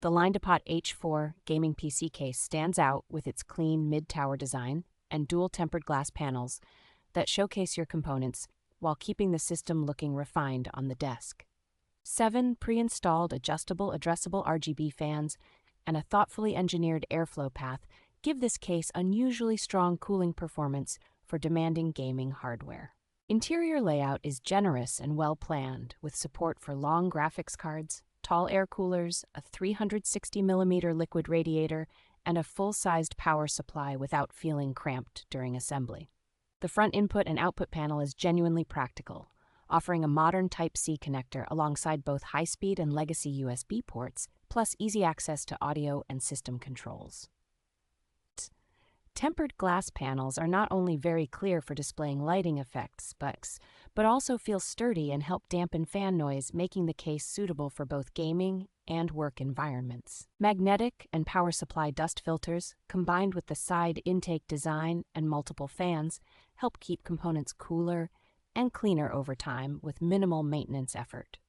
The LINEDEPOT H4 gaming PC case stands out with its clean mid-tower design and dual-tempered glass panels that showcase your components while keeping the system looking refined on the desk. 7 pre-installed adjustable addressable RGB fans and a thoughtfully engineered airflow path give this case unusually strong cooling performance for demanding gaming hardware. Interior layout is generous and well-planned, with support for long graphics cards, tall air coolers, a 360mm liquid radiator, and a full-sized power supply without feeling cramped during assembly. The front input and output panel is genuinely practical, offering a modern Type-C connector alongside both high-speed and legacy USB ports, plus easy access to audio and system controls. Tempered glass panels are not only very clear for displaying lighting effects, but also feel sturdy and help dampen fan noise, making the case suitable for both gaming and work environments. Magnetic and power supply dust filters, combined with the side intake design and multiple fans, help keep components cooler and cleaner over time with minimal maintenance effort.